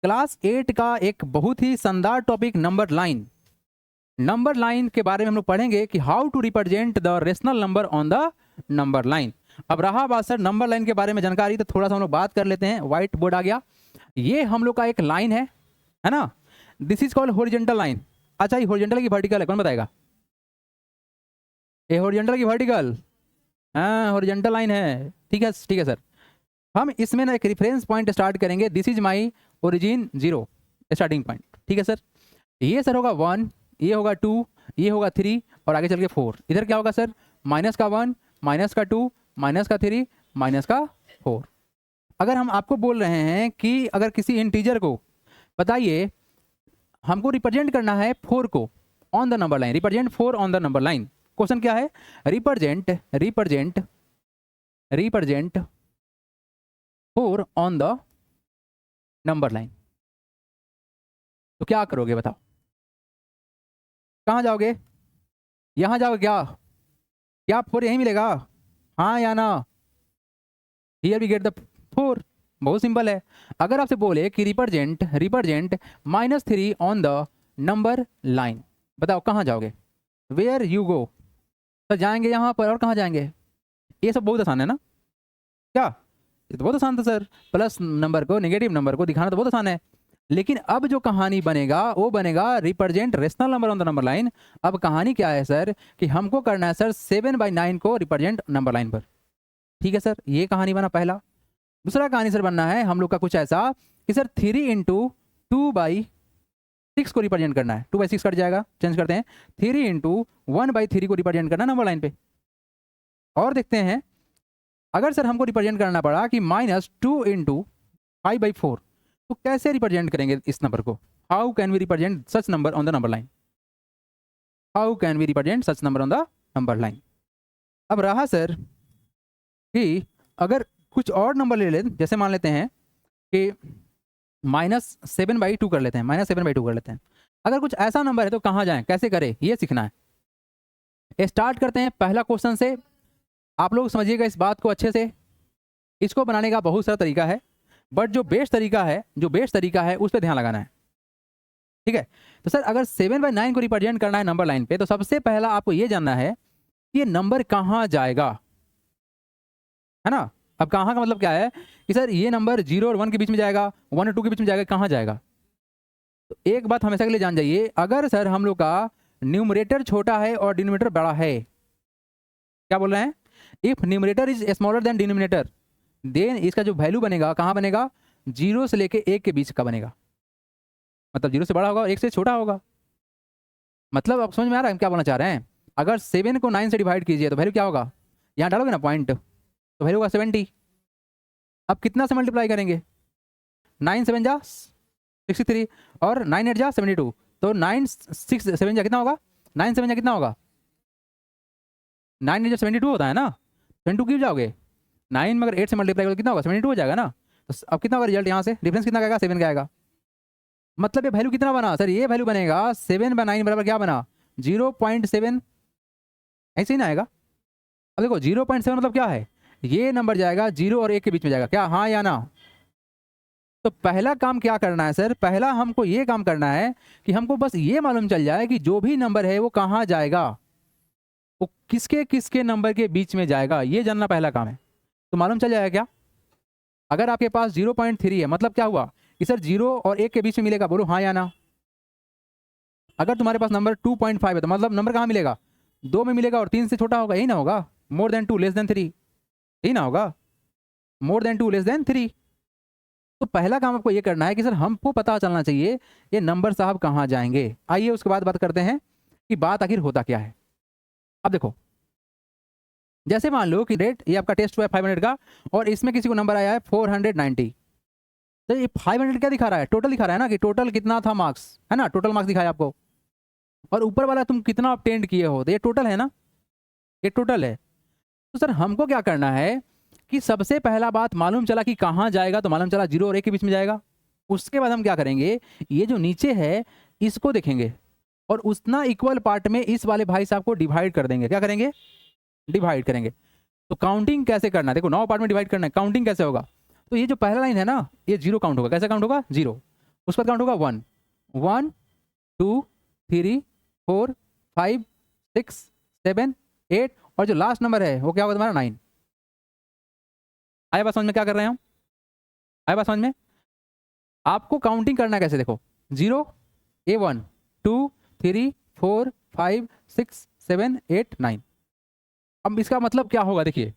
Class 8 का एक बहुत ही शानदार topic number line. Number line के बारे में हम लोग पढ़ेंगे कि how to represent the rational number on the number line. अब रहा बात सर नंबर लाइन के बारे में जानकारी, तो थोड़ा सा हम लोग बात कर लेते हैं। व्हाइट बोर्ड आ गया, ये हम लोग का एक लाइन है ना। This is called horizontal line. अच्छा, ये हॉरिजॉन्टल की वर्टिकल है, कौन बताएगा? ये हॉरिजॉन्टल की वर्टिकल, हाँ हॉरिजॉन्टल लाइन है। ठीक है सर। हम इसमें ना एक रेफरेंस पॉइंट स्टार्ट करेंगे। This is my origin 0 starting point. ठीक है सर, ये सर होगा 1, ये होगा 2, ये होगा 3 और आगे चल के 4। इधर क्या होगा सर? माइनस का 1, माइनस का 2, माइनस का 3, माइनस का 4। अगर हम आपको बोल रहे हैं कि अगर किसी इंटीजर को बताइए हमको रिप्रेजेंट करना है 4 को on the number line, represent 4 on the number line. Question क्या है? Represent 4 on the number line. तो क्या करोगे बताओ? कहाँ जाओगे? यहाँ जाओगे क्या? क्या 4 यहीं मिलेगा? हाँ या ना? Here we get the 4। बहुत सिंपल है। अगर आपसे बोले कि represent -3 on the number line, बताओ कहाँ जाओगे? Where you go? तो जाएंगे यहाँ पर, और कहाँ जाएंगे? ये सब बहुत आसान है ना? क्या ये तो बहुत आसान था सर। प्लस नंबर को, नेगेटिव नंबर को दिखाना तो बहुत आसान है। लेकिन अब जो कहानी बनेगा वो बनेगा represent rational number on the number line. अब कहानी क्या है सर कि हमको करना है सर 7/9 को रिप्रेजेंट नंबर लाइन पर। ठीक है सर, ये कहानी बना पहला। दूसरा कहानी सर बनना है हम लोग का कुछ ऐसा कि सर 3 × 2/6 को रिप्रेजेंट करना है। 2/6 कट जाएगा, चेंज करते हैं। 3 × 1/3 को रिप्रेजेंट करना नंबर लाइन पे। और देखते हैं अगर सर हमको रिप्रेजेंट करना पड़ा कि -2 × 5/4, तो कैसे रिप्रेजेंट करेंगे इस नंबर को? How can we represent such number on the number line? How can we represent such number on the number line? अब रहा सर कि अगर कुछ और नंबर ले लें, जैसे मान लेते हैं कि -7/2 कर लेते हैं, -7/2 कर लेते हैं। अगर कुछ ऐसा नंबर है तो कहाँ जाएं, कैसे करें, ये सीखना है। स्टार्ट करते हैं पहला क्वेश्चन से। आप लोग समझिएगा इस बात को अच्छे से। इसको बनाने का बहुत सारा तरीका है, बट जो बेस्ट तरीका है उस पर ध्यान लगाना है। ठीक है, तो सर अगर 7/9 को रिप्रेजेंट करना है नंबर लाइन पे, तो सबसे पहला आपको ये जानना है कि ये नंबर कहाँ जाएगा, है ना। अब कहाँ का मतलब क्या है कि सर ये नंबर 0 और 1 के बीच में जाएगा, 1 और 2 के बीच में जाएगा, कहाँ जाएगा? तो एक बात हमेशा के लिए जान जाइए, अगर सर हम लोग का न्यूमरेटर छोटा है और डिनोमिनेटर बड़ा है, क्या बोल रहे हैं? If numerator is smaller than denominator, then इसका जो वैल्यू बनेगा कहाँ बनेगा? 0 से लेके 1 के बीच का बनेगा। मतलब 0 से बड़ा होगा, 1 से छोटा होगा। मतलब अब समझ में आ रहा है हम क्या बोलना चाह रहे हैं? अगर 7 को 9 से डिवाइड कीजिए तो वैल्यू क्या होगा? यहाँ डालोगे ना पॉइंट, तो वैल्यू होगा 70। अब कितना से मल्टीप्लाई करेंगे? 9 7 जा 63 और 9 8 जा 72, तो 9 6 7 जा कितना होगा? 9 7 जा कितना होगा? 9 8 जा 72 होता है ना। 72 क्यों जाओगे? 9 में अगर 8 से मल्टीप्लाई करोगे कितना होगा? 72 हो जाएगा ना। तो अब कितना होगा रिजल्ट? यहाँ से डिफरेंस कितना आएगा? 7 का आएगा। मतलब ये वैल्यू कितना बना सर? ये वैल्यू बनेगा 7/9 बराबर क्या बना? 0.7। ऐसे ही ना आएगा। अब देखो 0.7 मतलब क्या है? ये नंबर जाएगा 0 और 1 के बीच में जाएगा, क्या हाँ या ना? तो पहला काम क्या करना है सर? पहला हमको ये काम करना है कि हमको बस ये मालूम चल जाए कि जो भी नंबर है वो कहाँ जाएगा, वो किसके किसके नंबर के बीच में जाएगा, ये जानना पहला काम है। तो मालूम चल जाएगा क्या? अगर आपके पास 0.3 है, मतलब क्या हुआ कि सर 0 और 1 के बीच में मिलेगा, बोलो हाँ या ना। अगर तुम्हारे पास नंबर 2.5 है तो मतलब नंबर कहाँ मिलेगा? 2 में मिलेगा और 3 से छोटा होगा, यही ना होगा? मोर देन 2 लेस देन 3, यही ना होगा? More than 2 less than 3। तो पहला काम आपको ये करना है कि सर हमको पता चलना चाहिए ये नंबर साहब कहाँ जाएंगे। आइए उसके बाद बात करते हैं कि बात आखिर होता क्या है। अब देखो, जैसे मान लो कि रेट ये आपका टेस्ट हुआ है 500 का, और इसमें किसी को नंबर आया है 490। तो ये 500 क्या दिखा रहा है? टोटल दिखा रहा है ना, कि टोटल कितना था मार्क्स, है ना। टोटल मार्क्स दिखाया आपको, और ऊपर वाला तुम कितना ऑब्टेंड किए हो, तो ये टोटल है ना, ये टोटल है। तो सर हमको क्या करना है कि सबसे पहला बात मालूम चला कि कहाँ जाएगा, तो मालूम चला 0 और 1 के बीच में जाएगा। उसके बाद हम क्या करेंगे, ये जो नीचे है इसको देखेंगे और उतना इक्वल पार्ट में इस वाले भाई साहब को डिवाइड कर देंगे। क्या करेंगे? डिवाइड करेंगे। तो काउंटिंग कैसे करना है? देखो 9 पार्ट में डिवाइड करना है, काउंटिंग कैसे होगा? तो ये जो पहला लाइन है ना, ये 0 काउंट होगा। कैसे काउंट होगा? 0। उसके बाद काउंट होगा 1 1 2 3 4 5 6 7 8 और जो लास्ट नंबर है वो क्या होगा तुम्हारा 9। आया बात समझ में क्या कर रहे हैं हम? आया बात समझ में? आपको काउंटिंग करना है कैसे, देखो 0 A1 2 3 4 5 6 7 8 9। अब इसका मतलब क्या होगा, देखिए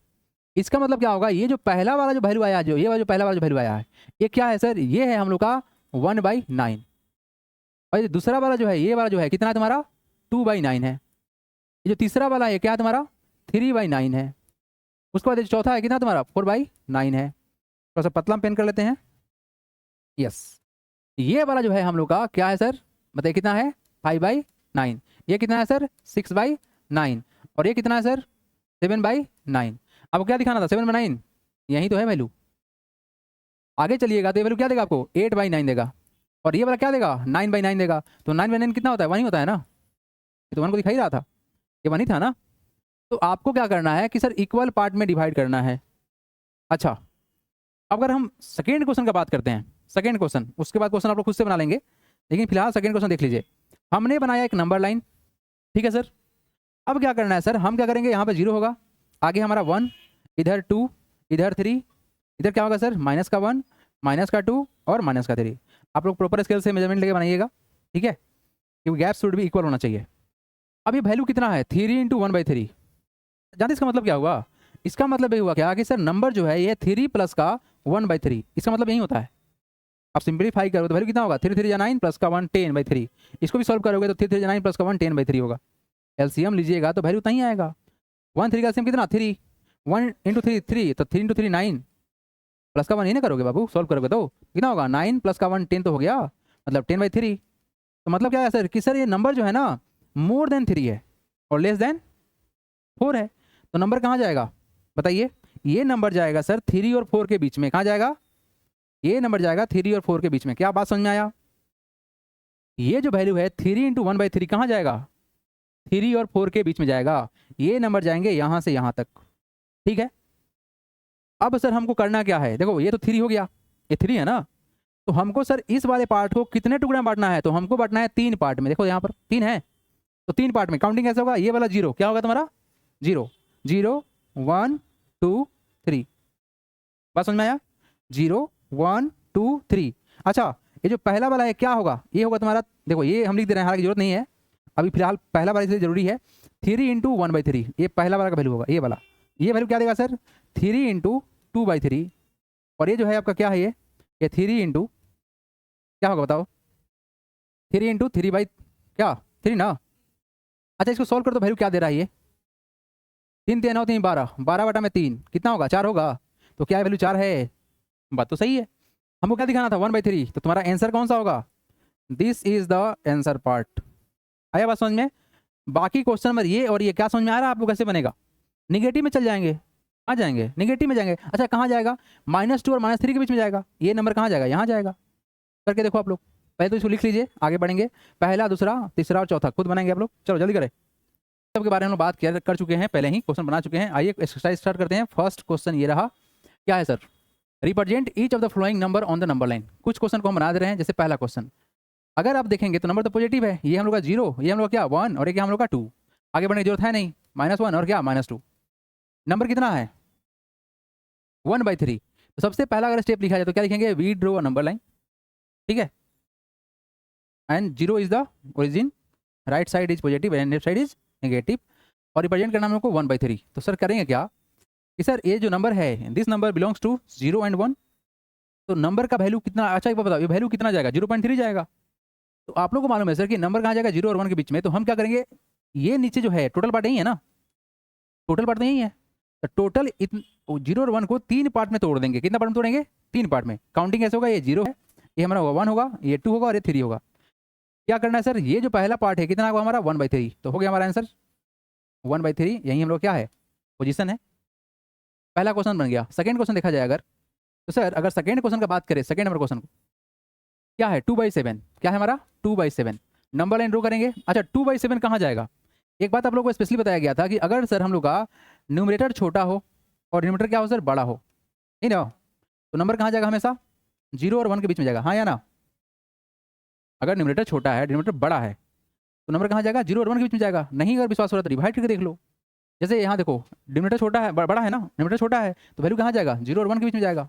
इसका मतलब क्या होगा, ये जो पहला वाला जो वैल्यू आया, जो ये वाला जो पहला वाला जो वैल्यू आया है, ये क्या है सर, ये है हम लोग का 1/9। और ये दूसरा वाला जो है, ये वाला जो है कितना है तुम्हारा 2/9 है। ये जो तीसरा वाला है क्या है तुम्हारा 3/9 है। उसके बाद जो चौथा है कितना तुम्हारा 4/9 है। थोड़ा सा पतला पेन कर लेते हैं। यस, ये वाला जो है हम लोग का क्या है सर, बताइए कितना है 5/9। ये कितना है सर 6/9 और ये कितना है सर 7/9। आपको क्या दिखाना था 7/9, यही तो है वैल्यू। आगे चलिएगा तो ये वैल्यू क्या देगा आपको 8/9 देगा और ये वाला क्या देगा 9/9 देगा। तो 9/9 कितना होता है 1 ही होता है ना, ये तो 1 को दिखा ही रहा था, ये 1 ही था ना। तो आपको क्या करना है कि सर इक्वल पार्ट में डिवाइड करना है। अच्छा, अगर हम सेकेंड क्वेश्चन का बात करते हैं, सेकेंड क्वेश्चन, उसके बाद क्वेश्चन आप लोग खुद से बना लेंगे, लेकिन फिलहाल सेकेंड क्वेश्चन देख लीजिए। हमने बनाया एक नंबर लाइन, ठीक है सर। अब क्या करना है सर, हम क्या करेंगे, यहाँ पे 0 होगा, आगे हमारा 1, इधर 2, इधर 3, इधर क्या होगा सर -1 -2 और -3। आप लोग प्रॉपर स्केल से मेजरमेंट लेके बनाइएगा, ठीक है, क्योंकि गैप शुड भी इक्वल होना चाहिए। अब ये वैल्यू कितना है 3 × 1/3। जानते इसका मतलब क्या हुआ, इसका मतलब ये हुआ क्या कि सर नंबर जो है ये 3 प्लस का 1/3, इसका मतलब यही होता है। आप सिंप्लीफाई करोगे तो वैल्यू कितना होगा 3 3 9 प्लस का 1 10/3। इसको भी सॉल्व करोगे तो 3 3 9 प्लस का 1 10/3 होगा। एलसीएम लीजिएगा तो वैल्यू उतना ही आएगा। 1 3 का एलसीएम कितना 3, 1 × 3 3, तो 3 × 3 9 प्लस का 1 ही ना करोगे बाबू, सॉल्व करोगे तो कितना होगा 9 प्लस का 1 10 तो हो गया, मतलब 10/3। तो मतलब क्या है सर कि सर ये नंबर जो है ना मोर देन 3 है और लेस देन 4 है। तो नंबर कहाँ जाएगा बताइए, ये नंबर जाएगा सर 3 और 4 के बीच में। कहाँ जाएगा, ये नंबर जाएगा 3 और 4 के बीच में। क्या बात समझ में आया? ये जो वैल्यू है 3 × 1/3 कहाँ जाएगा 3 और 4 के बीच में जाएगा। ये नंबर जाएंगे यहाँ से यहाँ तक, ठीक है। अब सर हमको करना क्या है, देखो ये तो 3 हो गया, ये 3 है ना, तो हमको सर इस वाले पार्ट को कितने टुकड़े में बांटना है, तो हमको बांटना है 3 पार्ट में। देखो यहाँ पर 3 है तो 3 पार्ट में। काउंटिंग कैसे होगा, ये वाला 0 क्या होगा तुम्हारा 0 0 1 2 3। बात समझ में आया, 0 1 2 3। अच्छा, ये जो पहला वाला है क्या होगा, ये होगा तुम्हारा, देखो ये हम लिख दे रहे हैं, हालांकि जरूरत नहीं है अभी फिलहाल, पहला वाला इसलिए जरूरी है। 3 × 1/3 ये पहला वाला का वैल्यू होगा, ये वाला, ये वैल्यू क्या देगा सर 3 × 2/3। और ये जो है आपका क्या है, ये 3 × क्या होगा बताओ 3 × 3 क्या 3 ना। अच्छा, इसको सॉल्व कर दो, वैल्यू क्या दे रहा है ये 3 3 9 3 12, 12/3 कितना होगा 4 होगा। तो क्या वैल्यू 4 है, बात तो सही है। हमको क्या दिखाना था 1/3, तो तुम्हारा आंसर कौन सा होगा, this is the answer part. आया बात समझ में? बाकी क्वेश्चन नंबर ये और ये क्या समझ में आ रहा है आपको, कैसे बनेगा, निगेटिव में चल जाएंगे, कहाँ जाएंगे निगेटिव में जाएंगे। अच्छा कहाँ जाएगा -2 और -3 के बीच में जाएगा, ये नंबर कहाँ जाएगा यहाँ जाएगा। करके देखो आप लोग, पहले तो इसको लिख लीजिए, आगे बढ़ेंगे, पहला दूसरा तीसरा और चौथा खुद बनाएंगे आप लोग। चलो जल्दी करें, सब के बारे में हम लोग बात कर चुके हैं, पहले ही क्वेश्चन बना चुके हैं। आइए एक्सरसाइज स्टार्ट करते हैं। फर्स्ट क्वेश्चन ये रहा, क्या है sir, represent each of the flowing number on the number line. कुछ क्वेश्चन को हम बना दे रहे हैं। जैसे पहला क्वेश्चन, अगर आप देखेंगे तो नंबर तो पॉजिटिव है, ये हम लोग का 0, ये हम लोग का क्या 1 और ये क्या हम लोग का 2। आगे बढ़ने की जरूरत है नहीं, -1 और क्या -2। नंबर कितना है 1/3। तो सबसे पहला अगर स्टेप लिखा जाए तो क्या लिखेंगे, we draw a number line, ठीक है, and 0 is the origin, right side is positive and left side is negative, और रिप्रेजेंट करना हम लोग को 1/3। तो सर करेंगे क्या कि सर ये जो नंबर है, this number belongs to 0 and 1, तो नंबर का वैल्यू कितना, अच्छा एक बार बताओ ये वैल्यू कितना जाएगा 0.3 जाएगा। तो आप लोग को मालूम है सर कि नंबर कहाँ जाएगा 0 और 1 के बीच में। तो हम क्या करेंगे, ये नीचे जो है टोटल पार्ट यही है ना, टोटल पार्ट तो यही है, तो टोटल 0 और 1 को 3 पार्ट में तोड़ देंगे। कितना पार्ट में तोड़ेंगे 3 पार्ट में। काउंटिंग ऐसे होगा, ये 0 है, ये हमारा 1 होगा, ये 2 होगा और ये 3 होगा। क्या करना है सर, ये जो पहला पार्ट है कितना होगा हमारा 1/3, तो हो गया हमारा आंसर 1/3। यही हम लोग क्या है पोजीशन है। पहला क्वेश्चन बन गया। सेकंड क्वेश्चन देखा जाए अगर, तो सर अगर सेकंड क्वेश्चन का बात करें, सेकंड नंबर क्वेश्चन को क्या है 2/7, क्या है हमारा 2/7। नंबर लाइन ड्रॉ करेंगे। अच्छा 2/7 कहाँ जाएगा, एक बात आप लोगों को स्पेशली बताया गया था कि अगर सर हम लोग का न्यूमरेटर छोटा हो और डिनोमिनेटर क्या हो सर बड़ा हो, नहीं ना, तो नंबर कहाँ जाएगा हमेशा 0 और 1 के बीच में जाएगा, हाँ या ना। अगर न्यूमरेटर छोटा है, डिनोमिनेटर बड़ा है, तो नंबर कहाँ जाएगा? 0 और 1 के बीच में जाएगा। नहीं अगर विश्वास हो रहा है तो डिवाइड करके देख लो। जैसे यहाँ देखो, डिनोमिनेटर छोटा है, बड़ा है ना, डिनोमिनेटर छोटा है, तो वैल्यू कहाँ जाएगा? 0 और 1 के बीच में जाएगा।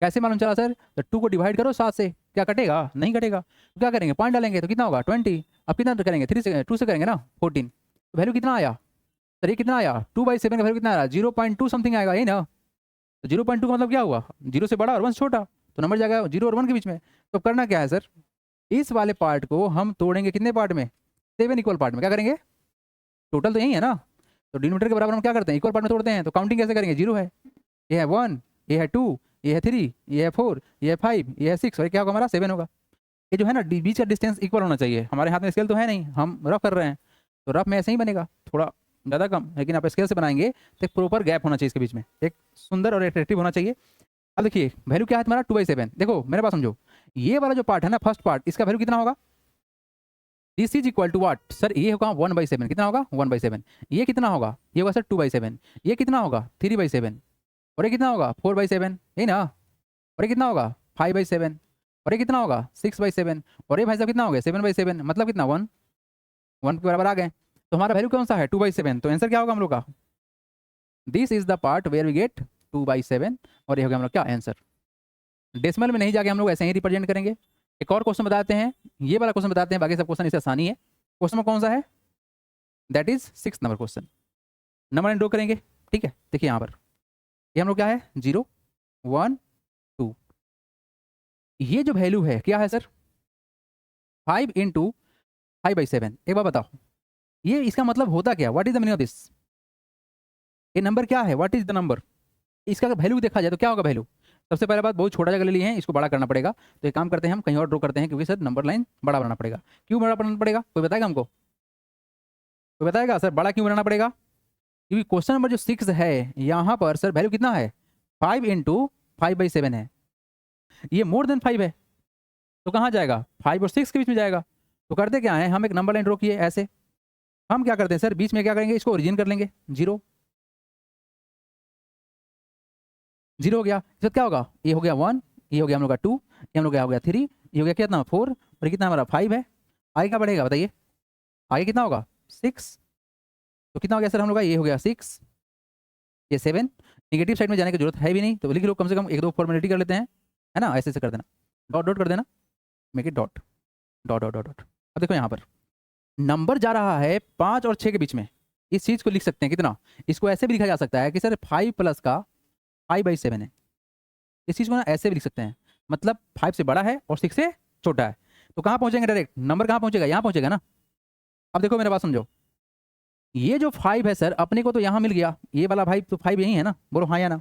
कैसे मालूम चला सर? तो 2 को डिवाइड करो 7 से, क्या कटेगा? नहीं कटेगा। तो क्या करेंगे? पॉइंट डालेंगे तो कितना होगा? 20। अब कितना करेंगे? 3 से 2 से करेंगे ना, 14। तो वैल्यू कितना आया सर? ये कितना आया? 2/7 का वैल्यू कितना आया? 0.2 समथिंग आएगा, यही ना। तो 0.2 का मतलब क्या हुआ? 0 से बड़ा और 1 से छोटा, तो नंबर जाएगा 0 और 1 के बीच में। तो करना क्या है सर? इस वाले पार्ट को हम तोड़ेंगे कितने पार्ट में? 7 इक्वल पार्ट में। क्या करेंगे? टोटल तो यही है ना, तो डिनोमिनेटर के बराबर हम क्या करते हैं? इक्वल पार्ट में तोड़ते हैं। तो काउंटिंग कैसे करेंगे? 0 है, ये है 1, ये है 2, ये है 3, ये है 4, ये है 5, ये है 6, और ये क्या होगा हमारा? 7 होगा। ये जो है ना, बीच का डिस्टेंस इक्वल होना चाहिए। हमारे हाथ में स्केल तो है नहीं, हम रफ कर रहे हैं, तो रफ में ऐसे ही बनेगा, थोड़ा ज़्यादा कम, लेकिन आप स्केल से बनाएंगे तो एक प्रॉपर गैप होना चाहिए इसके बीच में, एक सुंदर और अट्रैक्टिव होना चाहिए। अब देखिए वैल्यू क्या है तुम्हारा? 2/7। देखो मेरे पास समझो, ये वाला जो पार्ट है ना, फर्स्ट पार्ट, इसका वैल्यू कितना होगा? This is equal to what sir? ये होगा 1/7। कितना होगा? 1/7। ये कितना होगा? ये होगा सर 2/7। ये कितना होगा? 3/7। और ये कितना होगा? 4/7, यही ना। और ये कितना होगा? 5/7। और ये कितना होगा? 6/7। और ये भाई साहब कितना हो गया? 7/7। मतलब कितना? 1 के बराबर आ गए। तो हमारा वैल्यू कौन सा है? 2/7। तो आंसर क्या होगा हम लोग का? This is the part where we get 2/7। और ये हो गया हम लोग क्या आंसर। डेसिमल में नहीं जाके हम लोग ऐसे ही रिप्रेजेंट करेंगे। एक और क्वेश्चन बताते हैं, ये वाला क्वेश्चन बताते हैं, बाकी सब क्वेश्चन इससे आसानी है। क्वेश्चन कौन सा है? That is 6 number question. Number and draw करेंगे, ठीक है। देखिए यहाँ पर ये हम लोग क्या है? 0, 1, 2। ये जो वैल्यू है क्या है सर? 5 इंटू 5/7। एक बार बताओ, ये इसका मतलब होता क्या? What is the meaning of this? ये नंबर क्या है? What is the number? इसका अगर वैल्यू देखा जाए तो क्या होगा वैल्यू? सबसे पहले बात, बहुत छोटा जगह ले लिए हैं, इसको बड़ा करना पड़ेगा। तो एक काम करते हैं, हम कहीं और ड्रॉ करते हैं, क्योंकि सर नंबर लाइन बड़ा बनाना पड़ेगा। क्यों बड़ा बनाना पड़ेगा? कोई बताएगा हमको? कोई बताएगा सर बड़ा क्यों बनाना पड़ेगा? क्योंकि क्वेश्चन नंबर जो 6 है, यहाँ पर सर वैल्यू कितना है? 5 इंटू 5/7 है। ये मोर देन 5 है, तो कहाँ जाएगा? 5 और 6 के बीच में जाएगा। तो करते क्या है, हम एक नंबर लाइन ड्रॉ किए ऐसे। हम क्या करते हैं सर, बीच में क्या करेंगे? इसको ओरिजिन कर लेंगे। 0 0 हो गया। इसका क्या होगा? ये हो गया 1, ये हो गया हम लोग का 2, ये हम लोग का हो गया 3, ये हो गया कितना? 4, और ये कितना हमारा 5 है। आगे क्या बढ़ेगा बताइए? आगे कितना होगा? 6। तो कितना हो गया सर हम लोग का? ये हो गया 6, ये 7। निगेटिव साइड में जाने की जरूरत है भी नहीं, तो लिख लो कम से कम 1-2 फॉर्मेलिटी कर लेते हैं, है ना। ऐसे ऐसे कर देना, डॉट डॉट कर देना, make it dot dot dot dot dot. अब देखो यहाँ पर नंबर जा रहा है 5 और 6 के बीच में। इस चीज़ को लिख सकते हैं कितना? इसको ऐसे भी लिखा जा सकता है कि सर 5 प्लस का 5/7 है। इस चीज़ को ना ऐसे भी लिख सकते हैं, मतलब 5 से बड़ा है और 6 से छोटा है। तो कहाँ पहुंचेंगे डायरेक्ट? नंबर कहाँ पहुंचेगा? यहाँ पहुंचेगा ना। अब देखो मेरे बात समझो, ये जो 5 है सर, अपने को तो यहाँ मिल गया, ये वाला भाई तो 5 यही है ना, बोलो हाँ या ना,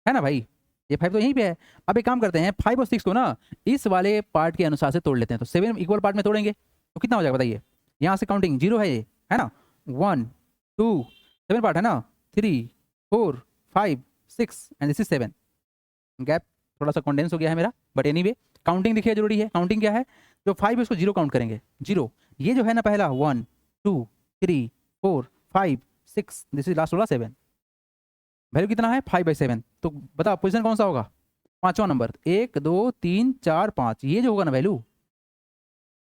है ना भाई? ये 5 तो यहीं पे है। अब एक काम करते हैं, 5 और 6 को ना इस वाले पार्ट के अनुसार से तोड़ लेते हैं। तो 7 इक्वल पार्ट में तोड़ेंगे तो कितना हो जाएगा बताइए? यहाँ से काउंटिंग 0 है, ये है ना। 1, 2, 7 पार्ट है ना, 3, 4, 5, 6 एंड दिस इज 7। गैप थोड़ा सा कॉन्डेंस हो गया है मेरा, बट एनीवे काउंटिंग देखिए जरूरी है। काउंटिंग क्या है? जो 5 है उसको 0 काउंट करेंगे। 0 ये जो है ना, पहला 1, 2, 3, 4, 5, 6, दिस इज लास्ट वाला 7। वैल्यू कितना है? 5/7। तो बताओ पोजीशन कौन सा होगा? पांचवा नंबर। 1, 2, 3, 4, 5, ये जो होगा ना वैल्यू,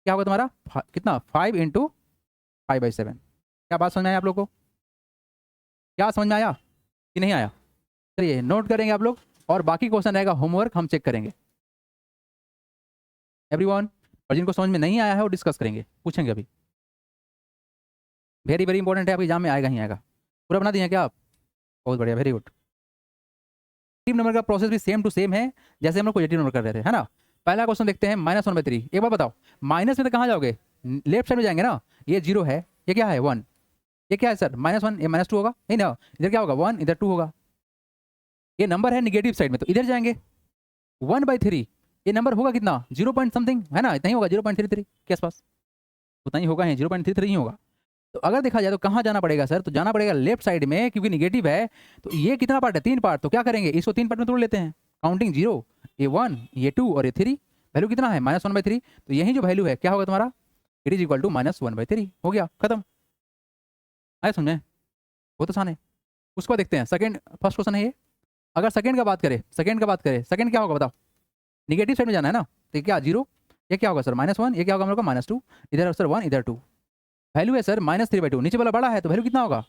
क्या होगा तुम्हारा? कितना? 5 इंटू 5/7। क्या बात समझ में आया आप लोग को? क्या समझ में आया कि नहीं आया? चलिए नोट करेंगे आप लोग, और बाकी क्वेश्चन रहेगा होमवर्क, हम चेक करेंगे एवरीवन। और जिनको समझ में नहीं आया है वो डिस्कस करेंगे, पूछेंगे अभी। वेरी वेरी इंपॉर्टेंट है, आपके एग्जाम में आएगा ही आएगा। पूरा बना दिए क्या आप? बहुत बढ़िया, वेरी गुड। पॉजिटिव नंबर का प्रोसेस भी सेम टू सेम है जैसे हम लोग पॉजिटिव नंबर कर रहे थे, है ना। पहला क्वेश्चन देखते हैं, -1/3। एक बार बताओ, माइनस में तो कहाँ जाओगे? लेफ्ट साइड में जाएंगे ना। ये 0 है, ये क्या है? 1। ये क्या है सर? -1, ये -2 होगा, नहीं ना। इधर क्या होगा? 1, इधर 2 होगा। ये नंबर है निगेटिव साइड में, तो इधर जाएंगे। 1/3 ये नंबर होगा कितना? 0 पॉइंट समथिंग, है ना। इतना ही होगा, 0.33 के आसपास उतना ही होगा, 0.33 ही होगा। तो अगर देखा जाए तो कहाँ जाना पड़ेगा सर? तो जाना पड़ेगा लेफ्ट साइड में, क्योंकि निगेटिव है। तो ये कितना पार्ट है? 3 पार्ट। तो क्या करेंगे? इसको 3 पार्ट में तोड़ लेते हैं। काउंटिंग 0, ये 1, ये 2 और ये 3। वैल्यू कितना है? -1/3। तो यही जो वैल्यू है क्या होगा तुम्हारा? It is equal to -1/3। हो गया, खत्म। आया समझ में? बहुत आसान है। उसको देखते हैं सेकंड। फर्स्ट क्वेश्चन है ये। अगर सेकंड का बात करें, सेकंड क्या होगा बताओ? निगेटिव साइड में जाना है ना, तो क्या 0, ये क्या होगा सर -1, ये क्या होगा हम लोग का -2, इधर सर 1 इधर 2, वैल्यू है सर -3/2, नीचे वाला बड़ा है तो वैल्यू कितना होगा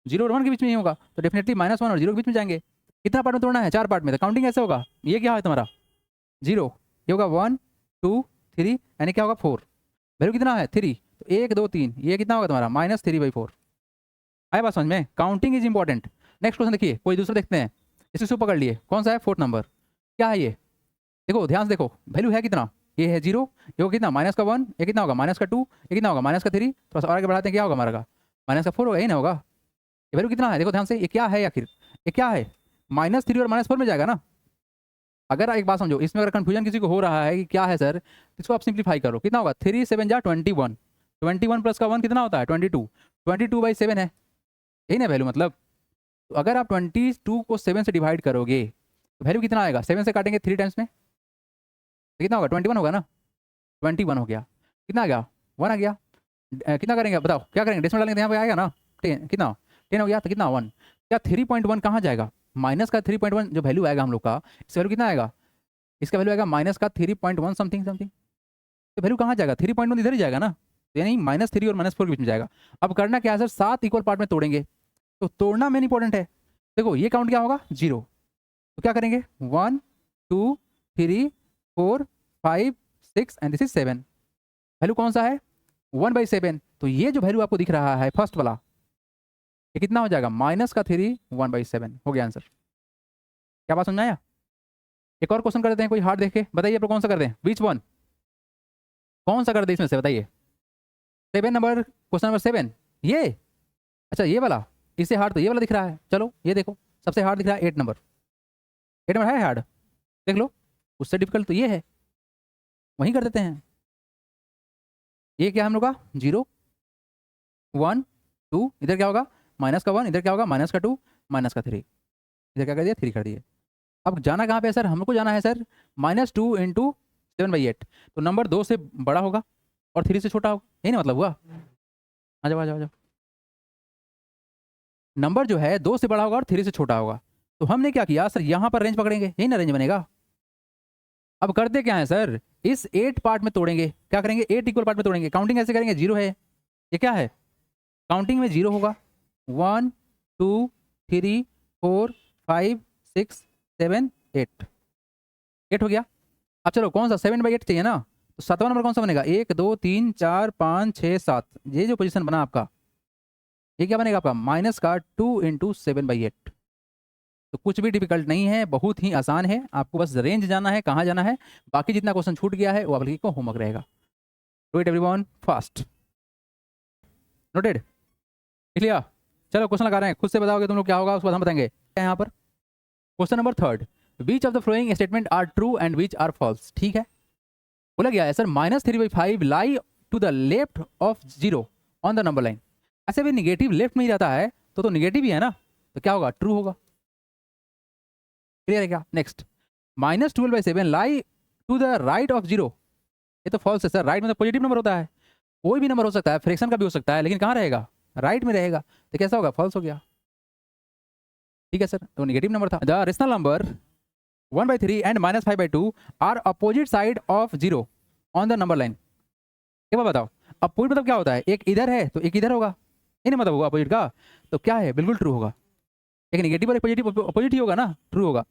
0 और 1 के बीच में ही होगा, तो डेफिनेटली -1 और 0 के बीच में जाएंगे। कितना पार्ट में तोड़ना है 4 पार्ट में, तो काउंटिंग ऐसे होगा, ये क्या है तुम्हारा 0, ये होगा 1 2 3 यानी क्या होगा 4, वैल्यू कितना है 3, तो 1 2 3, ये कितना होगा तुम्हारा -3/4। आए बात समझ में, counting is important. Next question देखिए, कोई दूसरा देखते हैं, इसे शुभ पकड़ लिए, कौन सा है 4th नंबर, क्या है ये, देखो ध्यान से देखो, वैल्यू है कितना, ये है 0, ये होगा कितना -1, ये कितना होगा -2, ये कितना होगा -3, थोड़ा सा और आगे बढ़ाते हैं, क्या होगा हमारा का -4 होगा, यही ना होगा, ये वैल्यू कितना है देखो ध्यान से, ये क्या है आखिर, ये क्या है -3 और -4 में जाएगा ना। अगर एक बात समझो, इसमें अगर कंफ्यूजन किसी को हो रहा है कि क्या है सर, इसको आप सिंप्लीफाई करो, कितना होगा 3 7 जा 21, 21 प्लस का 1 कितना होता है 22, 22/7 है, यही ना वैल्यू मतलब। तो अगर आप 22 को 7 से डिवाइड करोगे तो वैल्यू कितना आएगा, 7 से काटेंगे 3 टाइम्स में, तो कितना होगा 21 होगा ना, 21 हो गया, कितना आ गया 1 आ गया, कितना करेंगे बताओ, क्या करेंगे डेसिमल डालेंगे तो यहाँ पे आएगा ना 10, कितना 10 हो गया, तो कितना 1, क्या 3.1 कहाँ जाएगा, माइनस का 3.1 जो वैल्यू आएगा हम लोग का, इसका वैल्यू कितना आएगा, इसका वैल्यू आएगा माइनस का 3.1 समथिंग समथिंग, तो वैल्यू कहाँ जाएगा 3.1 इधर ही जाएगा ना, तो यानी -3 और -4 के बीच में जाएगा। अब करना क्या है सर, 7 इक्वल पार्ट में तोड़ेंगे, तो तोड़ना मेन इंपॉर्टेंट है। देखो ये काउंट क्या होगा 0, तो क्या करेंगे 1 2 3 4 5 6 एंड दिस इज 7, वैल्यू कौन सा है 1/7, तो ये जो वैल्यू आपको दिख रहा है फर्स्ट वाला, ये कितना हो जाएगा -3 1/7, हो गया आंसर। क्या बात समझ में आया। एक और क्वेश्चन कर देते हैं, कोई हार्ड देख के बताइए, आप कौन सा कर दें, विच वन, कौन सा कर दे इसमें से बताइए, 7 नंबर, क्वेश्चन नंबर 7 ये, अच्छा ये वाला, इससे हार्ड तो ये वाला दिख रहा है, चलो ये देखो सबसे हार्ड दिख रहा है 8 नंबर, 8 नंबर है हार्ड, देख लो, उससे डिफिकल्ट तो ये है, वहीं कर देते हैं। ये क्या है हम लोग का 0 1 2, इधर क्या होगा -1, इधर क्या होगा -2 -3, इधर क्या कर दिया 3 कर दिए। अब जाना कहाँ पे है सर, हमको जाना है सर -2 इंटू 7/8, तो नंबर 2 से बड़ा होगा और 3 से छोटा होगा, यही ना मतलब हुआ। आ जाओ आ जाओ आ जाओ, नंबर जो है 2 से बड़ा होगा और 3 से छोटा होगा, तो हमने क्या किया सर, यहाँ पर रेंज पकड़ेंगे, यही ना रेंज बनेगा। अब करते क्या है सर, इस 8 पार्ट में तोड़ेंगे, क्या करेंगे 8 इक्वल पार्ट में तोड़ेंगे, काउंटिंग ऐसे करेंगे, 0 है ये क्या है, काउंटिंग में 0 होगा, 1 2 3 4 5 6 7 8, 8 हो गया। अब चलो कौन सा 7/8 चाहिए ना, तो 7वां नंबर कौन सा बनेगा, 1 2 3 4 5 6 7, ये जो पोजीशन बना आपका, ये क्या बनेगा आपका -2 इंटू 7/8, तो कुछ भी डिफिकल्ट नहीं है, बहुत ही आसान है, आपको बस रेंज जाना है, कहाँ जाना है, बाकी जितना क्वेश्चन छूट गया है वो आप लोगों को होमवर्क रहेगा। Do it everyone fast, noted, clear. चलो क्वेश्चन लगा रहे हैं, खुद से बताओगे तुम लोग क्या होगा, उसके बाद हम बताएंगे यहाँ पर। Question number 3, which of the following statement are true and which are false, ठीक है, बोला गया है sir -3/5 lie to the left of 0 on the number line, ऐसे भी निगेटिव लेफ्ट में ही रहता है तो निगेटिव ही है ना, तो क्या होगा ट्रू होगा, क्लियर है क्या। Next, -12/7 lie to the right of 0, ये तो फॉल्स है सर, राइट में तो पॉजिटिव नंबर होता है, कोई भी नंबर हो सकता है, फ्रैक्शन का भी हो सकता है, लेकिन कहाँ रहेगा राइट में रहेगा, तो कैसा होगा फॉल्स हो गया, ठीक है सर, तो नेगेटिव नंबर था। The rational number 1/3 and -5/2 are opposite side of 0 on the number line, एक बार बताओ अपोजिट मतलब क्या होता है, एक इधर है तो एक इधर होगा, ये नहीं मतलब होगा अपोजिट का, तो क्या है बिल्कुल ट्रू होगा, एक नेगेटिव और एक पॉजिटिव अपोजिट ही होगा ना, ट्रू होगा।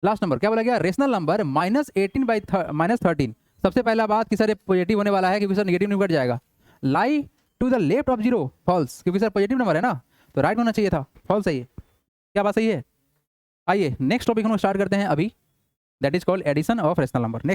लास्ट नंबर क्या बोला गया, रेशनल नंबर -18/13, सबसे पहला बात कि सर ये पॉजिटिव होने वाला है क्योंकि सर नेगेटिव नहीं कट जाएगा, lie to the left of 0 false, क्योंकि सर पॉजिटिव नंबर है ना, तो राइट होना चाहिए था, फॉल्स है ये, क्या बात सही है। आइए नेक्स्ट टॉपिक हम स्टार्ट करते हैं अभी, that is called addition of rational number. Next